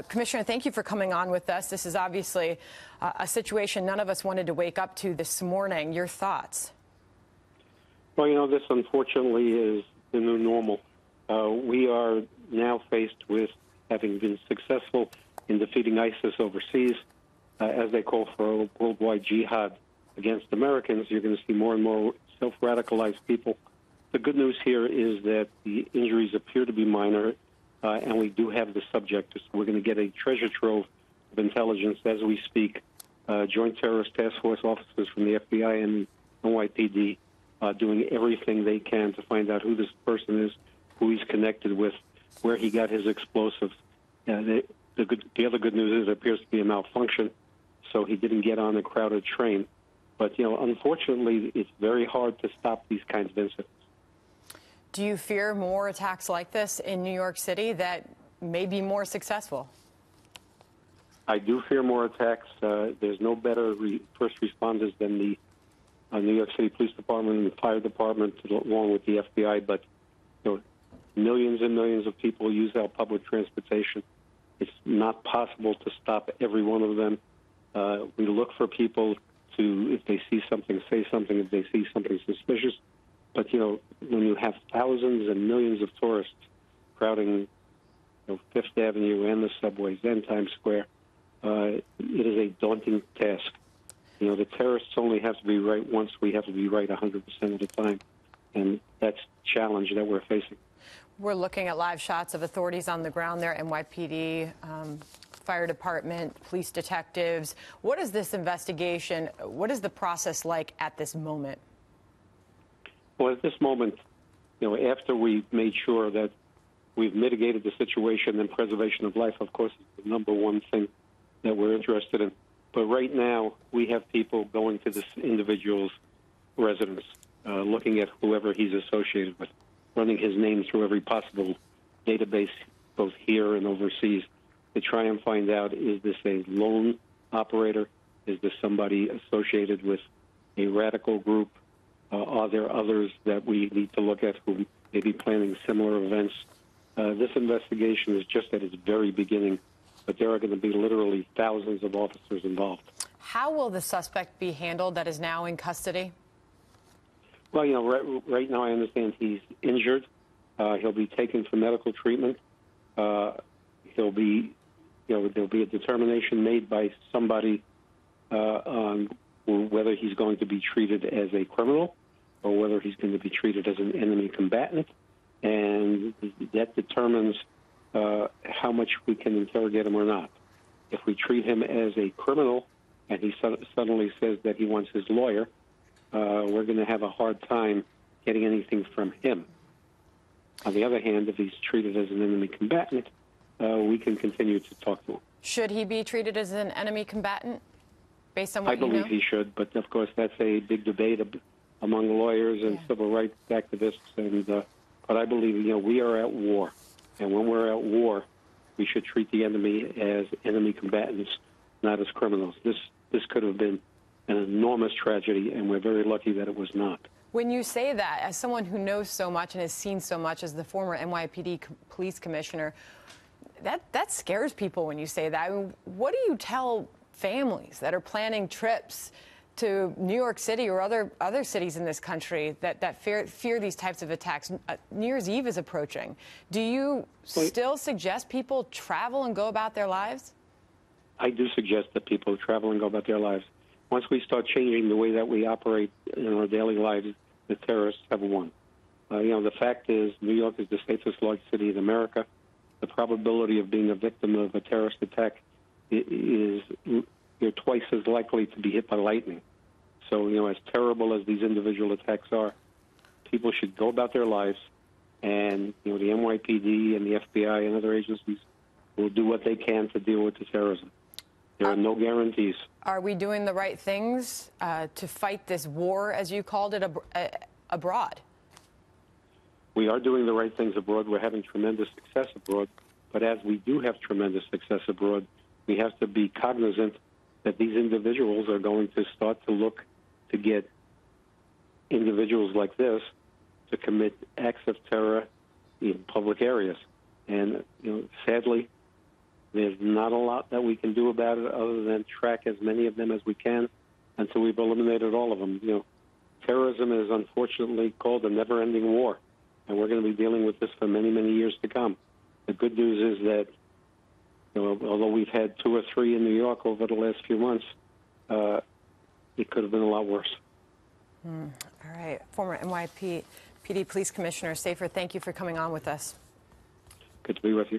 Commissioner, thank you for coming on with us. This is obviously a situation none of us wanted to wake up to this morning. Your thoughts? Well, this unfortunately is the new normal. We are now faced with having been successful in defeating ISIS overseas. As they call for a worldwide jihad against Americans, you're going to see more and more self-radicalized people. The good news here is that the injuries appear to be minor, and we do have the subject. So we're going to get a treasure trove of intelligence as we speak. Joint Terrorist Task Force officers from the FBI and NYPD doing everything they can to find out who this person is, who he's connected with, where he got his explosives. The other good news is there appears to be a malfunction, so he didn't get on a crowded train. But, unfortunately, it's very hard to stop these kinds of incidents. Do you fear more attacks like this in New York City that may be more successful? I do fear more attacks. There's no better first responders than the New York City Police Department and the Fire Department, along with the FBI. But millions and millions of people use our public transportation. It's not possible to stop every one of them. We look for people to, if they see something, say something. If they see something suspicious. But, when you have thousands and millions of tourists crowding Fifth Avenue and the subways and Times Square, it is a daunting task. The terrorists only have to be right once. We have to be right 100% of the time. And that's the challenge that we're facing. We're looking at live shots of authorities on the ground there, NYPD, Fire Department, police detectives. What is this investigation? What is the process like at this moment? Well, at this moment, after we've made sure that we've mitigated the situation, and preservation of life, of course, is the number one thing that we're interested in. But right now, we have people going to this individual's residence, looking at whoever he's associated with, running his name through every possible database, both here and overseas, to try and find out, is this a lone operator? Is this somebody associated with a radical group? Are there others that we need to look at who may be planning similar events? This investigation is just at its very beginning, but there are going to be literally thousands of officers involved. How will the suspect be handled that is now in custody? Well, right now I understand he's injured. He'll be taken for medical treatment. There'll be a determination made by somebody on whether he's going to be treated as a criminal or whether he's going to be treated as an enemy combatant. And that determines how much we can interrogate him or not. If we treat him as a criminal and he suddenly says that he wants his lawyer, we're going to have a hard time getting anything from him. On the other hand, if he's treated as an enemy combatant, we can continue to talk to him. Should he be treated as an enemy combatant, based on what I believe he should, but of course that's a big debate among lawyers and civil rights activists. And but I believe we are at war, and when we're at war, we should treat the enemy as enemy combatants, not as criminals. This could have been an enormous tragedy, and we're very lucky that it was not. When you say that, as someone who knows so much and has seen so much as the former NYPD police commissioner, that scares people when you say that. I mean, what do you tell families that are planning trips to New York City or other cities in this country that fear these types of attacks? New Year's Eve is approaching. Do you still suggest people travel and go about their lives? I do suggest that people travel and go about their lives. Once we start changing the way that we operate in our daily lives, the terrorists have won. The fact is, New York is the safest large city in America. The probability of being a victim of a terrorist attack is you're twice as likely to be hit by lightning. So, as terrible as these individual attacks are, people should go about their lives, and the NYPD and the FBI and other agencies will do what they can to deal with the terrorism. There are no guarantees. Are we doing the right things to fight this war, as you called it, abroad? We are doing the right things abroad. We're having tremendous success abroad. But as we do have tremendous success abroad, we have to be cognizant that these individuals are going to start to look to get individuals like this to commit acts of terror in public areas. And, sadly, There's not a lot that we can do about it other than track as many of them as we can until we've eliminated all of them. You know, terrorism is unfortunately called a never-ending war, and we're going to be dealing with this for many, many years to come. The good news is that, you know, although we've had 2 or 3 in New York over the last few months, it could have been a lot worse. All right. Former NYPD Police Commissioner Safir, thank you for coming on with us. Good to be with you.